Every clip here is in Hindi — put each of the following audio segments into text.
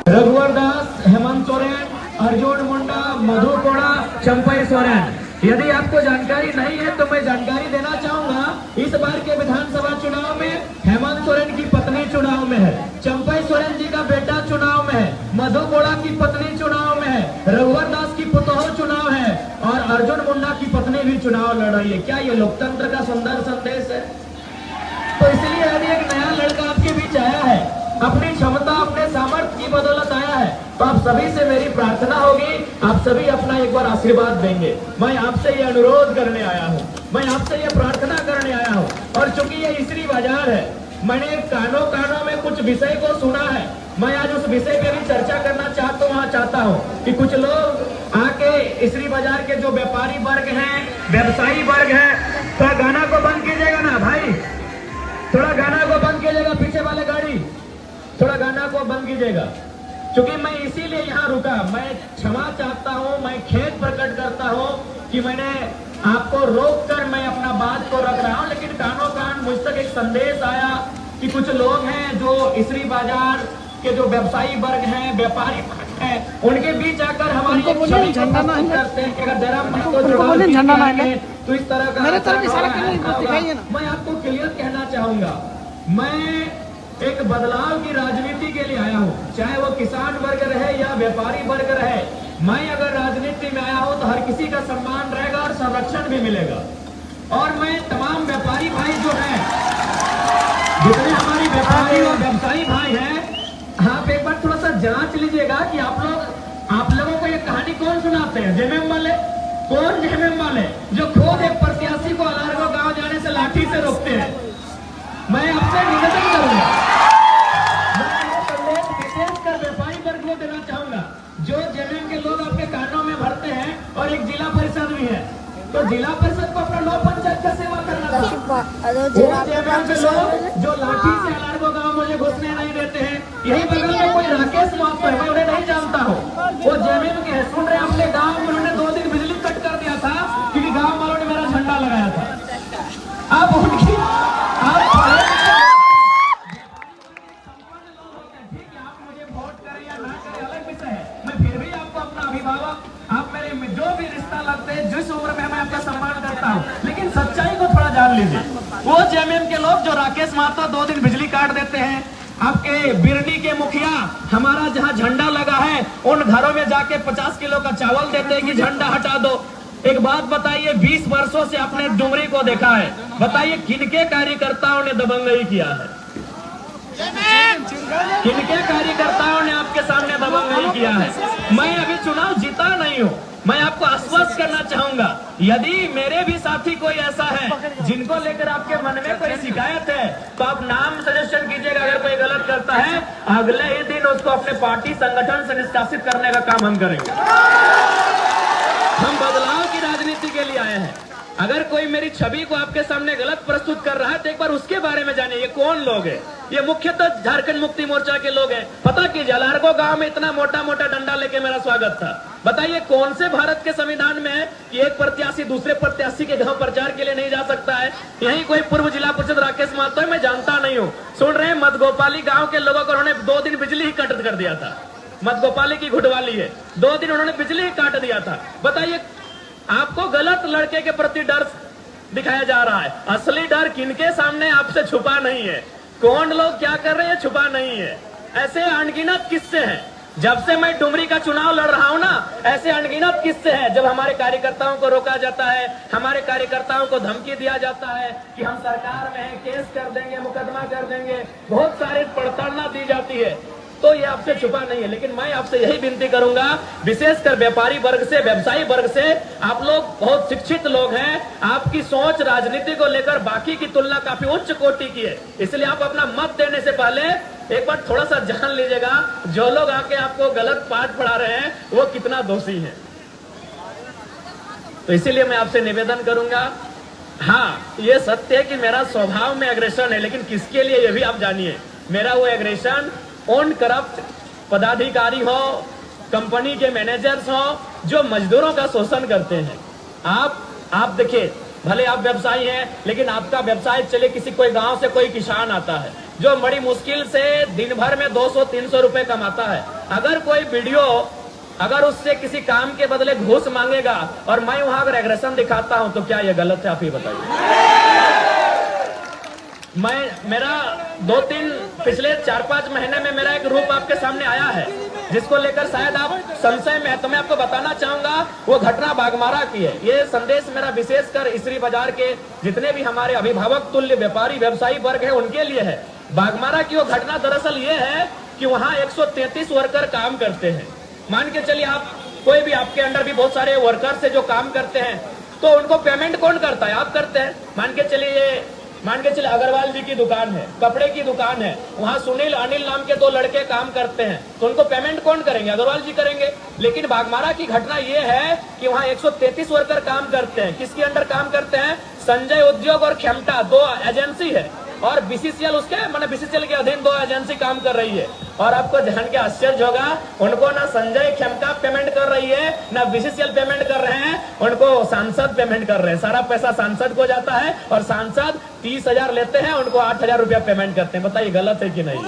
रघुवर दास, हेमंत सोरेन, अर्जुन मुंडा, मधु कोड़ा, चंपई सोरेन। यदि आपको जानकारी नहीं है तो मैं जानकारी देना चाहूंगा। इस बार के विधानसभा चुनाव में हेमंत सोरेन की पत्नी चुनाव में है, चंपई सोरेन जी का बेटा चुनाव में है, मधु कोड़ा की पत्नी चुनाव में है, रघुवर दास की पुतोह चुनाव है और अर्जुन मुंडा की पत्नी भी चुनाव लड़ रही है। क्या ये लोकतंत्र का सुंदर संदेश है? तो इसलिए यदि एक नया लड़का आपके बीच आया है, अपनी क्षमता अपने सामर्थ्य की बदौलत आया है, तो आप सभी से मेरी प्रार्थना होगी, आप सभी अपना एक बार आशीर्वाद देंगे। मैं आपसे ये अनुरोध करने आया हूँ, मैं आपसे ये प्रार्थना करने आया हूँ। और चूंकि ये इसरी बाजार है, मैंने कानों कानों में कुछ विषय को सुना है, मैं आज उस विषय पे भी चर्चा करना चाहता हूँ कि कुछ लोग आके इसरी बाजार के जो व्यापारी वर्ग हैं, व्यवसायी वर्ग है, तो गाना को बंद कीजिएगा ना भाई, थोड़ा गाना को बंद कीजिएगा, पीछे वाले गाड़ी थोड़ा गाना को बंद कीजिएगा। क्योंकि मैं इसीलिए यहाँ रुका, मैं क्षमा चाहता हूँ, मैं खेद प्रकट करता हूँ कि मैंने आपको रोककर मैं अपना बात को रख रहा हूँ, लेकिन कानों कान मुझ तक एक संदेश आया कि कुछ लोग हैं जो इसरी बाजार के जो व्यवसायी वर्ग हैं, व्यापारी वर्ग हैं, उनके बीच आकर हमारी छवि को प्रस्तुत करते हैं कि अगर जयराम जी को तो इस तरह का मैं आपको क्लियर कहना चाहूंगा, मैं एक बदलाव की राजनीति के लिए आया हूँ, चाहे वो किसान वर्ग रहे या व्यापारी वर्ग रहे। मैं अगर राजनीति में आया हूँ तो हर किसी का सम्मान रहेगा और संरक्षण भी मिलेगा। और मैं तमाम व्यापारी भाई जो हैं, जितने हमारी व्यापारी और व्यवसायी भाई हैं, आप एक बार थोड़ा सा जांच लीजिएगा कि आप लोगों को ये कहानी कौन सुनाते हैं? जेएमएम वाले? कौन जेएमएम वाले जो खुद एक प्रत्याशी को अलारगो गांव जाने से लाठी से रोकते हैं? मैं आपसे निवेदन करूंगा, व्यापारी वर्ग को देना चाहूंगा, जो जेएमएम के लोग आपके कानों में भरते हैं और एक जिला परिषद भी है, तो जिला परिषद को अपना 9 पंचायत का सेवा करना था। जेएमएम के लोग जो लाठी से अलारगो गांव मुझे घुसने नहीं देते हैं, यही बगल में कोई राकेश महतो है, मैं उन्हें नहीं जानता हूँ, वो जेएमएम के सुन रहे अपने गाँव में उन्होंने 2 दिन बिजली कट कर दिया था क्योंकि गाँव वालों ने मेरा झंडा लगाया था। अब उनकी जो भी रिश्ता लगते हैं, जिस उम्र में मैं आपका सम्मान करता हूँ, लेकिन सच्चाई को थोड़ा जान लीजिए। वो जेएमएम के लोग जो राकेश महतो 2 दिन बिजली काट देते हैं, आपके बिरनी के मुखिया हमारा जहाँ झंडा लगा है उन घरों में जाके 50 किलो का चावल देते हैं कि झंडा हटा दो। एक बात बताइए, 20 वर्षों से आपने डुमरी को देखा है, बताइए किनके कार्यकर्ताओं ने दबंगई किया है? किनके कार्यकर्ताओं ने आपके सामने दबंगई किया है? मैं अभी चुनाव जीता नहीं हूँ, मैं आपको आश्वस्त करना चाहूंगा, यदि मेरे भी साथी कोई ऐसा है जिनको लेकर आपके मन में कोई शिकायत है तो आप नाम सजेशन कीजिएगा। अगर कोई गलत करता है, अगले ही दिन उसको अपने पार्टी संगठन से निष्कासित करने का काम हम करेंगे। हम बदलाव की राजनीति के लिए आए हैं। अगर कोई मेरी छवि को आपके सामने गलत प्रस्तुत कर रहा है तो एक बार उसके बारे में जानिए, ये कौन लोग हैं? ये मुख्यतः झारखंड मुक्ति मोर्चा के लोग हैं। पता कीजिए, अलारगो गांव में इतना मोटा मोटा डंडा लेके मेरा स्वागत था। बताइए कौन से भारत के संविधान में है कि एक प्रत्याशी दूसरे प्रत्याशी के गांव प्रचार के लिए नहीं जा सकता है? यही कोई पूर्व जिला परिषद राकेश महतो है, मैं जानता नहीं हूँ। सुन रहे हैं, मधगोपाली गाँव के लोगों को उन्होंने 2 दिन बिजली ही कट कर दिया था। मधगोपाली की घुटवाली है, 2 दिन उन्होंने बिजली ही काट दिया था। बताइए, आपको गलत लड़के के प्रति डर दिखाया जा रहा है, असली डर किनके सामने आपसे छुपा नहीं है, कौन लोग क्या कर रहे हैं छुपा नहीं है। ऐसे अनगिनत किस्से हैं, जब से मैं डुमरी का चुनाव लड़ रहा हूं ना, ऐसे अनगिनत किस्से हैं जब हमारे कार्यकर्ताओं को रोका जाता है, हमारे कार्यकर्ताओं को धमकी दिया जाता है कि हम सरकार में हैं, केस कर देंगे, मुकदमा कर देंगे, बहुत सारे प्रताड़ना दी जाती है। तो ये आपसे छुपा नहीं है, लेकिन मैं आपसे यही विनती करूंगा, विशेषकर व्यापारी वर्ग से, व्यवसायी वर्ग से, आप लोग बहुत शिक्षित लोग हैं, आपकी सोच राजनीति को लेकर बाकी की तुलना काफी उच्च कोटि की है, इसलिए आप अपना मत देने से पहले एक बार थोड़ा सा जान लीजिएगा, जो लोग आके आपको गलत पाठ पढ़ा रहे हैं वो कितना दोषी है। तो इसीलिए मैं आपसे निवेदन करूंगा, हाँ ये सत्य है कि मेरा स्वभाव में एग्रेशन है, लेकिन किसके लिए ये भी आप जानिए, मेरा वो एग्रेशन उन करप्ट पदाधिकारी हो, कंपनी के मैनेजर्स हो जो मजदूरों का शोषण करते हैं। आप देखिए, भले आप व्यवसायी हैं, लेकिन आपका व्यवसाय चले, किसी कोई गांव से कोई किसान आता है, जो बड़ी मुश्किल से दिन भर में 200-300 रुपए कमाता है, अगर कोई वीडियो अगर उससे किसी काम के बदले घूस मांगेगा और मैं वहां अगर एग्रेशन दिखाता हूं तो क्या ये गलत है? आप ही बताइए। मेरा 2-3 पिछले 4-5 महीने में मेरा एक रूप आपके सामने आया है जिसको लेकर शायद आप संशय में है, तो मैं आपको बताना चाहूंगा वो घटना बाघमारा की है। ये संदेश मेरा विशेषकर इसरी बाजार के जितने भी हमारे अभिभावक तुल्य व्यापारी व्यवसायी वर्ग है उनके लिए है। बाघमारा की वो घटना दरअसल ये है कि वहां 133 वर्कर काम करते हैं। मान के चलिए आप कोई भी आपके अंडर भी बहुत सारे वर्कर से जो काम करते हैं तो उनको पेमेंट कौन करता है? आप करते हैं। मान के चलिए अग्रवाल जी की दुकान है, कपड़े की दुकान है, वहां सुनील अनिल नाम के 2 लड़के काम करते हैं, तो उनको पेमेंट कौन करेंगे? अग्रवाल जी करेंगे। लेकिन बाघमारा की घटना ये है कि वहां 133 वर्कर काम करते हैं। किसके अंडर काम करते हैं? संजय उद्योग और खेमटा 2 एजेंसी है और बीसीसीएल उसके बीसीसीएल के अधीन 2 एजेंसी काम कर रही है। और आपको जान के आश्चर्य होगा, उनको ना संजय खेमटा पेमेंट कर रही है ना बीसीसीएल पेमेंट कर रहे हैं, उनको सांसद पेमेंट कर रहे हैं। सारा पैसा सांसद को जाता है और सांसद 30,000 लेते हैं, उनको 8,000 रुपया पेमेंट करते हैं। बताइए गलत है कि नहीं?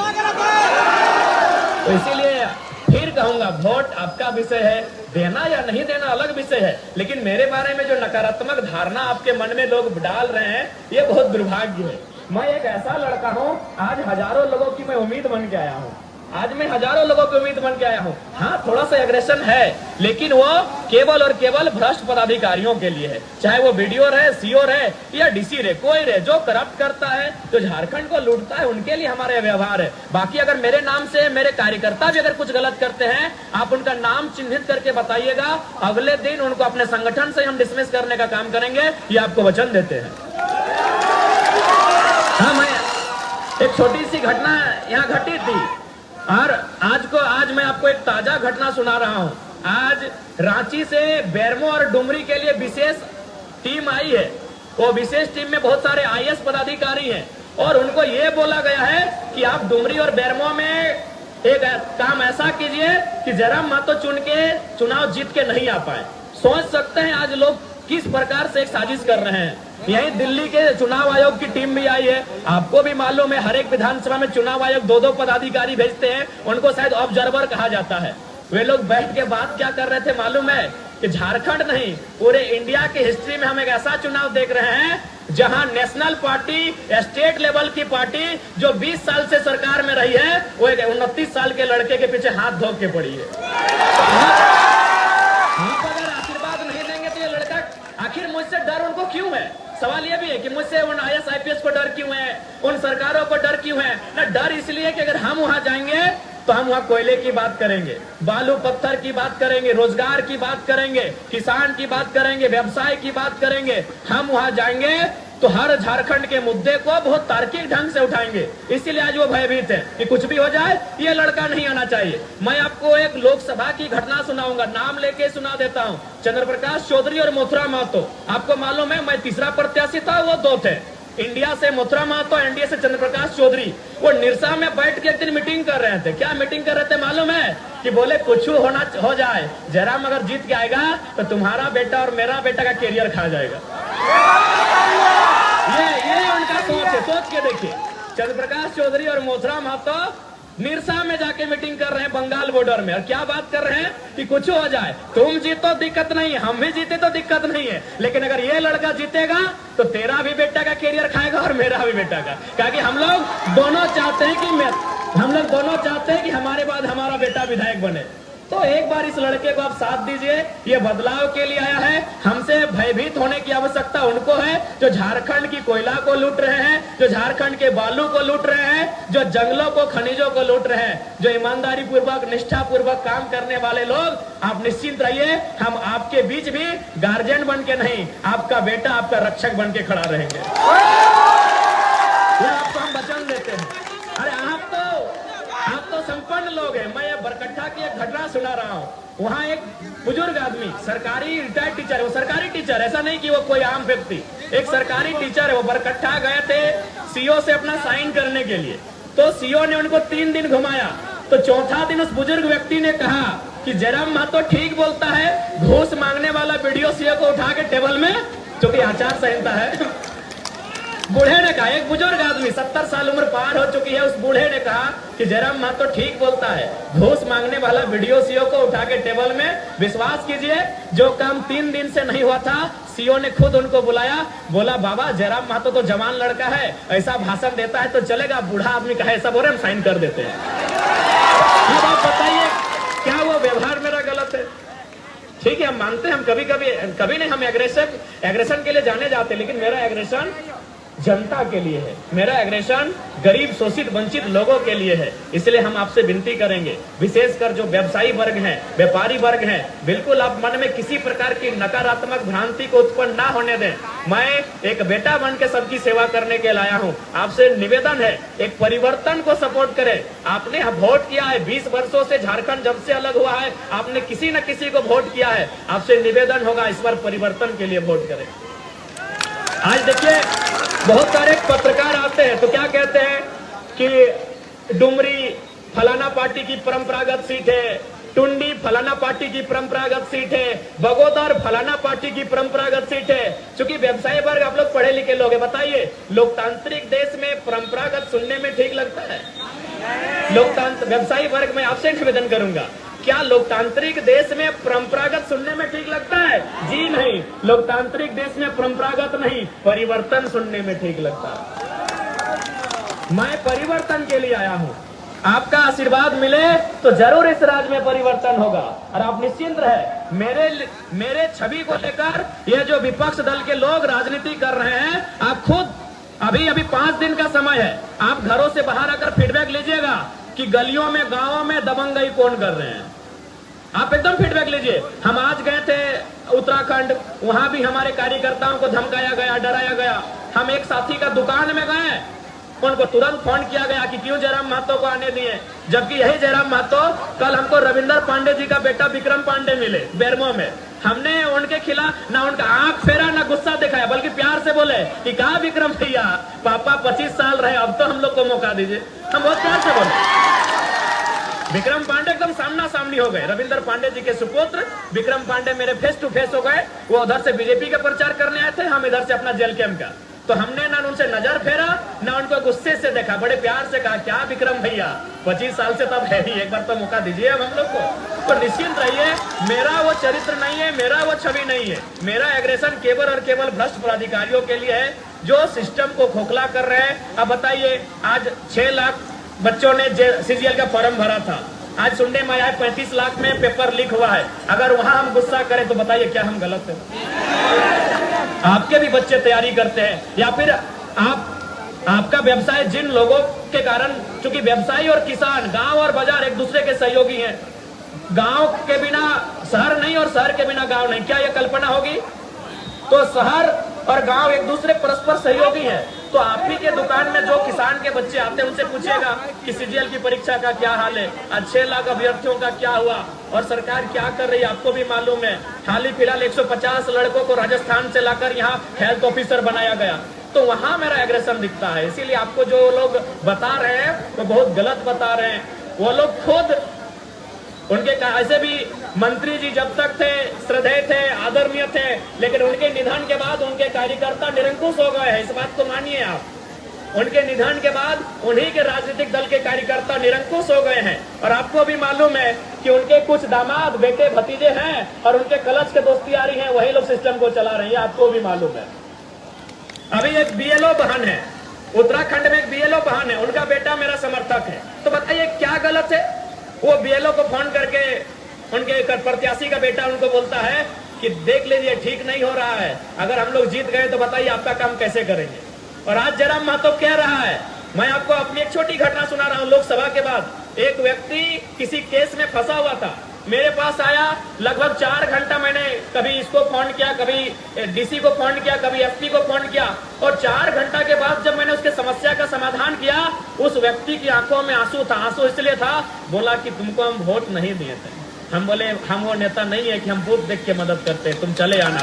तो इसीलिए फिर कहूंगा, वोट आपका विषय है, देना या नहीं देना अलग विषय है, लेकिन मेरे बारे में जो नकारात्मक धारणा आपके मन में लोग डाल रहे हैं ये बहुत दुर्भाग्य है। मैं एक ऐसा लड़का हूँ, आज हजारों लोगों की मैं उम्मीद बन के आया हूँ। आज मैं हजारों लोगों की उम्मीद बन के आया हूँ। हाँ, थोड़ा सा एग्रेशन है, लेकिन वो केवल और केवल भ्रष्ट पदाधिकारियों के लिए है। चाहे वो बीडीओ रहे, सीओ रहे या डीसी रहे, कोई रहे, जो करप्ट करता है, जो झारखंड को लूटता है, उनके लिए हमारे व्यवहार है। बाकी अगर मेरे नाम से मेरे कार्यकर्ता भी अगर कुछ गलत करते हैं, आप उनका नाम चिन्हित करके बताइएगा, अगले दिन उनको अपने संगठन से हम डिसमिस करने का काम करेंगे, ये आपको वचन देते हैं। हाँ, मैं एक छोटी सी घटना यहाँ घटी थी और आज मैं आपको एक ताजा घटना सुना रहा हूँ। आज रांची से बेरमो और डुमरी के लिए विशेष टीम आई है। वो विशेष टीम में बहुत सारे आईएएस पदाधिकारी हैं और उनको ये बोला गया है कि आप डुमरी और बेरमो में एक काम ऐसा कीजिए कि जयराम महतो चुन के चुनाव जीत के नहीं आ पाए। सोच सकते हैं आज लोग किस प्रकार से एक साजिश कर रहे हैं। यही दिल्ली के चुनाव आयोग की टीम भी आई है। आपको भी मालूम है, हर एक विधानसभा में चुनाव आयोग 2-2 पदाधिकारी भेजते हैं, उनको शायद ऑब्जर्वर कहा जाता है। वे लोग बैठ के बात क्या कर रहे थे मालूम है कि झारखंड नहीं, पूरे इंडिया की हिस्ट्री में हम एक ऐसा चुनाव देख रहे हैं जहां नेशनल पार्टी, स्टेट लेवल की पार्टी जो 20 साल से सरकार में रही है, वो एक 29 साल के लड़के के पीछे हाथ धो के पड़ी है। अगर आशीर्वाद नहीं देंगे तो ये लड़का, आखिर मुझसे डर उनको क्यों है? सवाल ये भी है कि मुझसे उन आईएएस आईपीएस को डर क्यों है, उन सरकारों को डर क्यों है? ना, डर इसलिए कि अगर हम वहां जाएंगे तो हम वहां कोयले की बात करेंगे, बालू पत्थर की बात करेंगे, रोजगार की बात करेंगे, किसान की बात करेंगे, व्यवसाय की बात करेंगे। हम वहां जाएंगे तो हर झारखंड के मुद्दे को बहुत तार्किक ढंग से उठाएंगे। इसीलिए आज वो भयभीत है कि कुछ भी हो जाए ये लड़का नहीं आना चाहिए। मैं आपको एक लोकसभा की घटना सुनाऊंगा, नाम लेके सुना देता हूँ। चंद्र प्रकाश चौधरी और मथुरा महतो, आपको मालूम है मैं तीसरा प्रत्याशी था, वो 2 थे। इंडिया से मथुरा महतो, एनडीए से चंद्र प्रकाश चौधरी। वो निरसा में बैठ के एक दिन मीटिंग कर रहे थे। क्या मीटिंग कर रहे थे मालूम है? कि बोले कुछ हो जाए, जयराम अगर जीत के आएगा तो तुम्हारा बेटा और मेरा बेटा का कैरियर खा जाएगा। ये उनका सोच है। सोच के देखिए, चंद्र प्रकाश चौधरी और मथुरा महतो निरसा में जाके मीटिंग कर रहे हैं बंगाल बॉर्डर में, और क्या बात कर रहे हैं कि कुछ हो जाए, तुम जीतो दिक्कत नहीं है, हम भी जीते तो दिक्कत नहीं है, लेकिन अगर ये लड़का जीतेगा तो तेरा भी बेटा का कैरियर खाएगा और मेरा भी बेटा का। क्योंकि हम लोग दोनों चाहते हैं कि हमारे बाद हमारा बेटा विधायक बने। तो एक बार इस लड़के को आप साथ दीजिए, ये बदलाव के लिए आया है। हमसे भयभीत होने की आवश्यकता उनको है जो झारखंड की कोयला को लूट रहे हैं, जो झारखंड के बालू को लूट रहे हैं, जो जंगलों को, खनिजों को लूट रहे हैं, जो ईमानदारी पूर्वक, निष्ठा पूर्वक काम करने वाले लोग। आप निश्चिंत रहिए, हम आपके बीच भी गार्जियन बन के नहीं, आपका बेटा आपका रक्षक बन के खड़ा रहेंगे। ये आपको हम वचन देते हैं। अरे आप तो संपन्न लोग हैं। मैं ये बरकट्ठा की एक घटना सुना रहा हूँ। वहाँ एक बुजुर्ग आदमी, सरकारी रिटायर्ड टीचर है, वो सरकारी टीचर, ऐसा नहीं कि वो कोई आम व्यक्ति, एक सरकारी टीचर है। वो बरकट्ठा गए थे सीओ से अपना साइन करने के लिए, तो सीओ ने उनको 3 दिन घुमाया। तो चौथा दिन उस बुजुर्ग व्यक्ति ने कहा कि जयराम महतो ठीक बोलता है, घूस मांगने वाला वीडियो सीओ को उठा के टेबल में, जो कि आचार संहिता है, बूढ़े ने कहा, एक बुजुर्ग आदमी 70 साल उम्र पार हो चुकी है, उस बूढ़े ने कहा कि जयराम महतो ठीक बोलता है, घूस मांगने वाला वीडियो सीओ को उठा के टेबल में, विश्वास कीजिए जो काम 3 दिन से नहीं हुआ था, सीओ ने खुद उनको बुलाया, बोला बाबा जयराम महतो तो जवान लड़का है, ऐसा भाषण देता है तो चलेगा, बूढ़ा आदमी कहा ऐसा बोल रहे हम साइन कर देते हैं। अब आप बताइए क्या वो व्यवहार मेरा गलत है? ठीक है, हम मानते हैं, हम कभी नहीं हम एग्रेशन के लिए जाने जाते, लेकिन मेरा एग्रेशन जनता के लिए है, मेरा एग्रेशन गरीब शोषित वंचित लोगों के लिए है। इसलिए हम आपसे विनती करेंगे, विशेषकर जो व्यवसायी वर्ग हैं, व्यापारी वर्ग हैं, बिल्कुल आप मन में किसी प्रकार की नकारात्मक भ्रांति को उत्पन्न ना होने दें। मैं एक बेटा बन के सबकी सेवा करने के लाया हूं, आपसे निवेदन है एक परिवर्तन को सपोर्ट करें। आपने वोट किया है, 20 वर्षों से झारखंड जब से अलग हुआ है आपने किसी न किसी को वोट किया है, आपसे निवेदन होगा इस बार परिवर्तन के लिए वोट करें। आज देखिए बहुत सारे पत्रकार आते हैं तो क्या कहते हैं कि डुमरी फलाना पार्टी की परंपरागत सीट है, टुंडी फलाना पार्टी की परंपरागत सीट है, बगोदर फलाना पार्टी की परंपरागत सीट है। क्योंकि व्यवसायी वर्ग आप लोग पढ़े लिखे लोग हैं, बताइए लोकतांत्रिक देश में परंपरागत सुनने में ठीक लगता है? व्यवसायी वर्ग में आपसे निवेदन करूंगा, क्या लोकतांत्रिक देश में परंपरागत सुनने में ठीक लगता है? जी नहीं, लोकतांत्रिक देश में परंपरागत नहीं, परिवर्तन सुनने में ठीक लगता है। मैं परिवर्तन के लिए आया हूं, आपका आशीर्वाद मिले तो जरूर इस राज्य में परिवर्तन होगा। और आप निश्चिंत रहे, मेरे छवि को लेकर ये जो विपक्ष दल के लोग राजनीति कर रहे हैं, आप खुद अभी 5 दिन का समय है, आप घरों से बाहर आकर फीडबैक लीजिएगा कि गलियों में गांवों में दबंगई कौन कर रहे हैं। आप एकदम फीडबैक लीजिए। हम आज गए थे उत्तराखंड, वहां भी हमारे कार्यकर्ताओं को धमकाया गया, डराया गया। हम एक साथी का दुकान में गए, उनको तुरंत फोन किया गया कि क्यों जयराम महतो को आने दिए, जबकि यही जयराम महतो कल हमको रविंदर पांडे जी का बेटा विक्रम पांडे मिले बेरमो में। हमने उनके खिलाफ ना उनका आंख फेरा ना गुस्सा दिखाया, बल्कि प्यार से बोले कि कहा विक्रम भैया पापा 25 साल रहे, अब तो हम लोग को मौका दीजिए। हम बहुत प्यार से बोले। विक्रम पांडे एकदम सामना सामनी हो गए, रविंदर पांडे जी के सुपुत्र विक्रम पांडे मेरे फेस टू फेस हो गए। वो उधर से बीजेपी का प्रचार करने आए थे, हम इधर से अपना जेल कैंप का। तो हमने ना उनसे नजर फेरा ना उनको गुस्से से देखा, बड़े प्यार से कहा क्या विक्रम भैया 25 साल से तब है ही, एक बार तो मौका दीजिए अब हम लोग को। तो निश्चिंत रहिए, मेरा वो चरित्र नहीं है, मेरा वो छवि नहीं है। मेरा एग्रेशन केवल और केवल भ्रष्ट पदाधिकारियों के लिए है जो सिस्टम को खोखला कर रहे हैं। अब बताइए, आज 6 लाख बच्चों ने सीजीएल का फॉर्म भरा था, आज सुनने में आया 35 लाख में पेपर लीक हुआ है। अगर वहां हम गुस्सा करें तो बताइए क्या हम गलत है? आपके भी बच्चे तैयारी करते हैं, या फिर आपका व्यवसाय जिन लोगों के कारण, क्योंकि व्यवसायी और किसान, गांव और बाजार एक दूसरे के सहयोगी हैं। गांव के बिना शहर नहीं और शहर के बिना गांव नहीं, क्या यह कल्पना होगी? तो शहर और गांव एक दूसरे परस्पर सहयोगी हैं। तो आप ही के दुकान में जो किसान के बच्चे आते हैं उनसे पूछिएगा कि सीजीएल की परीक्षा का क्या हाल है, आज 6 लाख अभ्यर्थियों का क्या हुआ और सरकार क्या कर रही है आपको भी मालूम है। हाल ही फिलहाल 150 लड़कों को राजस्थान से लाकर यहाँ हेल्थ ऑफिसर बनाया गया। तो वहां मेरा एग्रेशन दिखता है। इसीलिए आपको जो लोग बता रहे हैं वो बहुत गलत बता रहे हैं। वो लोग खुद उनके ऐसे भी मंत्री जी जब तक थे श्रद्धेय थे, आदरणीय थे, लेकिन उनके निधन के बाद उनके कार्यकर्ता निरंकुश हो गए हैं। इस बात को मानिए आप। उनके निधन के बाद उन्हीं के राजनीतिक दल के कार्यकर्ता निरंकुश हो गए हैं। और आपको भी मालूम है कि उनके कुछ दामाद, बेटे, भतीजे हैं और उनके कलश के दोस्तियारी हैं, वही लोग सिस्टम को चला रहे हैं, आपको भी मालूम है। अभी एक बीएलओ बहन है, उत्तराखंड में एक बीएलओ बहन है, उनका बेटा मेरा समर्थक है। तो बताइए क्या गलत है? वो बीएलओ को फोन करके उनके प्रत्याशी का बेटा उनको बोलता है कि देख लीजिए ठीक नहीं हो रहा है, अगर हम लोग जीत गए तो बताइए आपका काम कैसे करेंगे। और आज जयराम महतो कह रहा है, मैं आपको अपनी एक छोटी घटना सुना रहा हूं। लोकसभा के बाद एक व्यक्ति किसी केस में फंसा हुआ था, मेरे पास आया, लगभग 4 घंटा मैंने कभी इसको फोन किया, कभी डीसी को फोन किया, कभी एसपी को फोन किया, और 4 घंटा के बाद जब मैंने उसके समस्या का समाधान किया, उस व्यक्ति की आंखों में आंसू था। आंसू इसलिए था, बोला कि तुमको हम वोट नहीं दिए थे। हम बोले हम वो नेता नहीं है कि हम बूथ देख के मदद करते, तुम चले आना।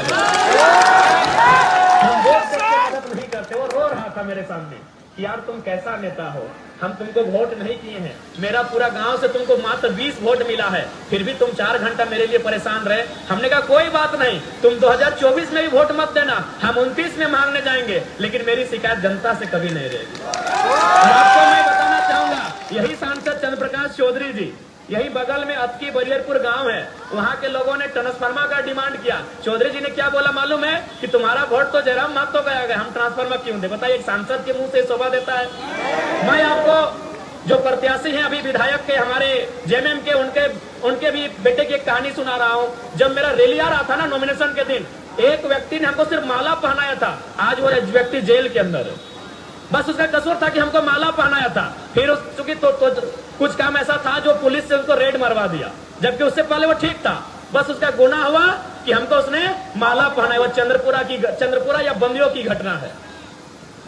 हम वोट देख के मदद नहीं करते। वो रो रहा था मेरे सामने। कि यार तुम कैसा नेता हो, हम तुमको वोट नहीं किए हैं, मेरा पूरा गांव से तुमको मात्र 20 वोट मिला है, फिर भी तुम 4 घंटा मेरे लिए परेशान रहे। हमने कहा कोई बात नहीं, तुम 2024 में भी वोट मत देना, हम 29 में मांगने जाएंगे, लेकिन मेरी शिकायत जनता से कभी नहीं रहेगी। और आपको मैं बताना चाहूंगा, यही सांसद चंद्र प्रकाश चौधरी जी, यही बगल में अतकी बरियरपुर गांव है, वहां के लोगों ने ट्रांसफार्मर का डिमांड किया। चौधरी जी ने क्या बोला मालूम है कि तुम्हारा वोट तो जयराम महतो का गया, हम ट्रांसफार्मर क्यों दे? बताइए, एक सांसद के मुंह से शोभा देता है? मैं आपको जो प्रत्याशी हैं अभी विधायक के हमारे जेएमएम के, उनके भी बेटे की एक कहानी सुना रहा हूं। जब मेरा रैली आ रहा था ना नॉमिनेशन के दिन, एक व्यक्ति ने हमको सिर्फ माला पहनाया था, आज वो व्यक्ति जेल के अंदर है। बस उसका कसूर था कि हमको माला पहनाया था, फिर चूंकि तो कुछ काम ऐसा था जो पुलिस से उसको रेड मरवा दिया, जबकि उससे पहले वो ठीक था। बस उसका गुनाह हुआ कि हमको उसने माला पहनाया। वो चंद्रपुरा या बंदियों की घटना है।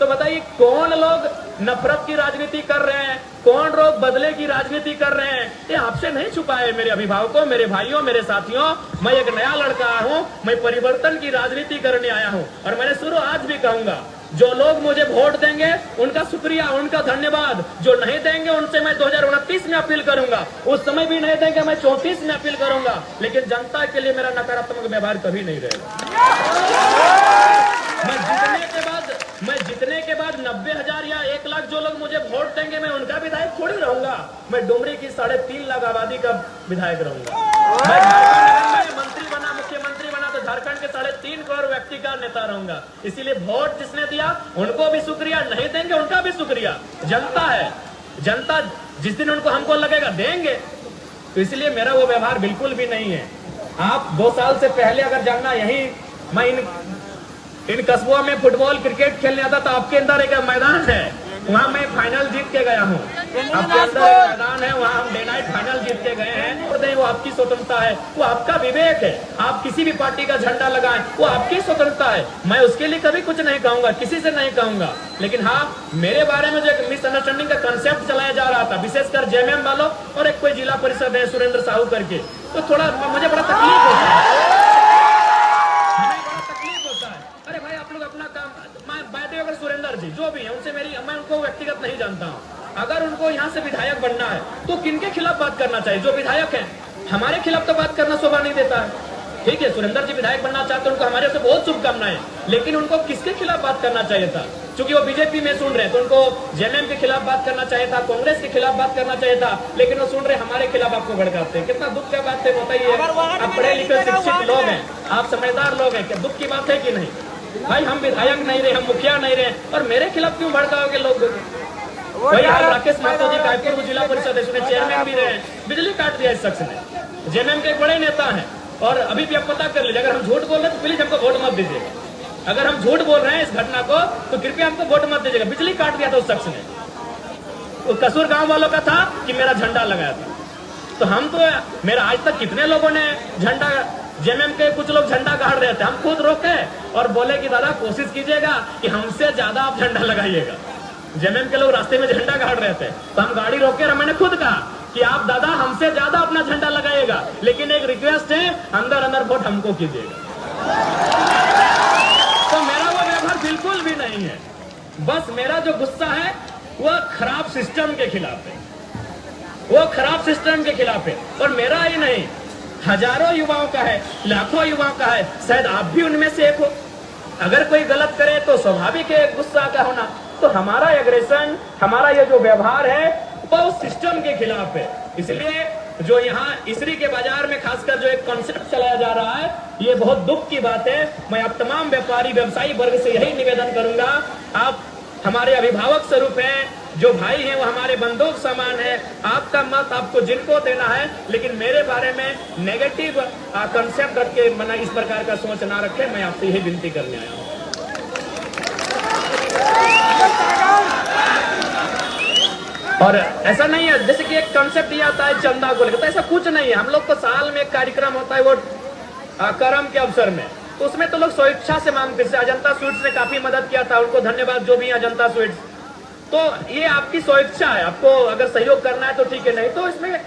तो बताइए, कौन लोग नफरत की राजनीति कर रहे हैं, कौन लोग बदले की राजनीति कर रहे हैं? ये आपसे नहीं छुपा है मेरे अभिभावकों, मेरे भाइयों, मेरे साथियों। मैं एक नया लड़का हूं, मैं परिवर्तन की राजनीति करने आया हूं। और मैंने शुरू आज भी कहूंगा, जो लोग मुझे वोट देंगे उनका शुक्रिया, उनका धन्यवाद। जो नहीं देंगे उनसे मैं 2029 में अपील करूंगा, उस समय भी नहीं देंगे मैं 34 में अपील करूंगा, लेकिन जनता के लिए मेरा नकारात्मक व्यवहार कभी नहीं रहेगा। मैं जितने के बाद 90,000 या 1 लाख जो लोग मुझे वोट देंगे, मैं उनका विधायक थोड़ी रहूंगा। मैं डुमरी की 3.5 लाख आबादी का विधायक रहूंगा। मैं झारखंड में मंत्री बना, मुख्यमंत्री बना तो झारखंड के 3.5 करोड़ व्यक्ति का नेता रहूंगा। इसीलिए वोट जिसने दिया उनको भी शुक्रिया, नहीं देंगे उनका भी शुक्रिया। जनता है, जनता जिस दिन उनको हमको लगेगा देंगे। तो इसलिए मेरा वो व्यवहार बिल्कुल भी नहीं है। आप 2 साल से पहले अगर जानना, यही मैं इन कस्बों में फुटबॉल क्रिकेट खेलने आता था। आपके अंदर एक मैदान है, वहाँ मैं फाइनल जीत के गया हूँ। आपके अंदर एक मैदान है, वहाँ हम डे नाइट फाइनल जीत के गए हैं। वो आपकी स्वतंत्रता है, वो आपका विवेक है। आप किसी भी पार्टी का झंडा लगाएं, वो आपकी स्वतंत्रता है। मैं उसके लिए कभी कुछ नहीं कहूंगा, किसी से नहीं कहूंगा। लेकिन हाँ, मेरे बारे में जो एक मिसअंडरस्टैंडिंग का कंसेप्ट चलाया जा रहा था, विशेषकर जेएमएम वालों और एक कोई जिला परिषद है सुरेंद्र साहू करके, तो थोड़ा मुझे बड़ा तकलीफ होता है। अरे भाई, आप लोग अपना काम, अगर सुरेंद्र जी जो भी है उनसे मैं उनको व्यक्तिगत नहीं जानता हूँ। अगर उनको यहाँ से विधायक बनना है तो किनके खिलाफ बात करना चाहिए? जो विधायक हैं, हमारे खिलाफ तो बात करना शोभा नहीं देता है। ठीक है, सुरेंद्र जी विधायक बनना चाहते हैं, उनको हमारे से बहुत शुभकामनाएं, लेकिन उनको किसके खिलाफ बात करना चाहिए था? क्योंकि वो बीजेपी में सुन रहे हैं तो उनको जेएमएम के खिलाफ बात करना चाहिए था, कांग्रेस के खिलाफ बात करना चाहिए था, लेकिन वो सुन रहे हमारे खिलाफ आपको भड़काते हैं। कितना दुख का बात है बताइए। आप पढ़े लिखे शिक्षित लोग हैं, आप समझदार लोग हैं, क्या दुख की बात है कि नहीं? भाई, हम विधायक नहीं रहे, हम मुखिया नहीं रहे, और मेरे खिलाफ क्यों भड़काओगे लोग? वही हाल राकेश महतो जी कायपुर जिला परिषद है, चेयरमैन भी रहे, बिजली काट दिया इस शख्स ने। जेएमएम के एक बड़े नेता हैं, और अभी भी आप पता कर लीजिए, अगर हम झूठ बोल रहे हैं तो प्लीज हमको वोट मत दीजिएगा। अगर हम झूठ बोल रहे हैं इस घटना को तो कृपया हमको वोट मत दीजिएगा। बिजली काट दिया था उस शख्स ने, वो कसूर गांव वालों का था कि मेरा झंडा लगाया था। तो हम तो, मेरा आज तक कितने लोगों ने झंडा, जेएमएम के कुछ लोग झंडा गाड़ रहे थे, हम खुद रोके और बोले कि दादा कोशिश कीजिएगा कि हमसे ज्यादा आप झंडा लगाइएगा। जेएमएम के लोग रास्ते में झंडा गाड़ रहे थे तो हम गाड़ी रोके और मैंने खुद कहा कि आप दादा हमसे ज्यादा अपना झंडा लगाइएगा, लेकिन एक रिक्वेस्ट है, अंदर अंदर वोट हमको कीजिएगा। तो मेरा वो व्यवहार बिल्कुल भी नहीं है। बस मेरा जो गुस्सा है वह खराब सिस्टम के खिलाफ है, वो खराब सिस्टम के खिलाफ है। और मेरा ही नहीं, हजारों युवाओं का है, लाखों युवाओं का है, शायद आप भी उनमें से एक हो। अगर कोई गलत करे तो स्वाभाविक है गुस्सा का होना। तो हमारा एग्रेशन, हमारा ये जो व्यवहार है वो उस सिस्टम के खिलाफ है। इसलिए जो यहाँ इसरी के बाजार में खासकर जो एक कॉन्सेप्ट चलाया जा रहा है, ये बहुत दुख की बात है। मैं आप तमाम व्यापारी व्यवसायी वर्ग से यही निवेदन करूंगा, आप हमारे अभिभावक स्वरूप हैं, जो भाई हैं वो हमारे बंदूक समान है। आपका मत आपको जिनको देना है, लेकिन मेरे बारे में नेगेटिव कंसेप्ट रख के मना इस प्रकार का सोच ना रखें। मैं आपसे यही विनती करने आया हूँ। और ऐसा नहीं है जैसे कि एक कंसेप्ट ये आता है चंदा को लेकर, तो ऐसा कुछ नहीं है। हम लोग को साल में एक कार्यक्रम होता है वो करम के अवसर में, तो उसमें तो लोग स्वेच्छा से मांगते हैं। अजंता स्वीट्स ने काफी मदद किया था, उनको धन्यवाद जो भी है अजंता स्वीट्स। तो ये आपकी स्वेच्छा है, आपको अगर सहयोग करना है तो ठीक है, नहीं तो इसमें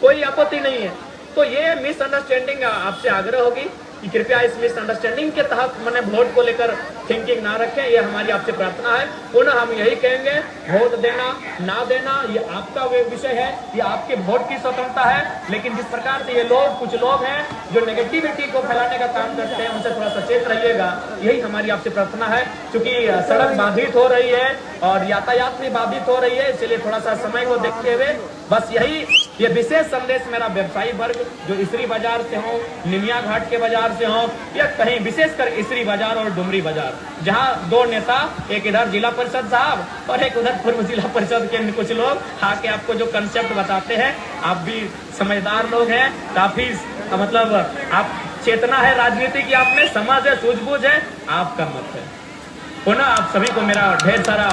कोई आपत्ति नहीं है। तो ये मिसअंडरस्टैंडिंग आपसे आग्रह होगी कि कृपया इस मिसअंडरस्टैंडिंग के तहत मैंने वोट को लेकर थिंकिंग ना रखें, ये हमारी आपसे प्रार्थना है। पुनः हम यही कहेंगे, वोट देना ना देना ये आपका विषय है, ये आपके वोट की स्वतंत्रता है, लेकिन जिस प्रकार से ये लोग, कुछ लोग हैं जो नेगेटिविटी को फैलाने का काम करते हैं, उनसे थोड़ा सचेत रहिएगा, यही हमारी आपसे प्रार्थना है। क्योंकि सड़क बाधित हो रही है और यातायात भी बाधित हो रही है, इसलिए थोड़ा सा समय को देखते हुए बस यही ये विशेष संदेश मेरा व्यवसायी वर्ग जो इसरी बाजार से हो, निमिया घाट के बाजार से हो, या कहीं विशेषकर इसरी बाजार और डुमरी बाजार, जहां दो नेता, एक इधर जिला परिषद साहब और एक उधर पूर्व जिला परिषद के कुछ लोग आके आपको जो कंसेप्ट बताते हैं, आप भी समझदार लोग हैं, काफी मतलब आप चेतना है राजनीति की, आप में समझ है, सूझबूझ है, आपका मत है। पुनः आप सभी को मेरा ढेर सारा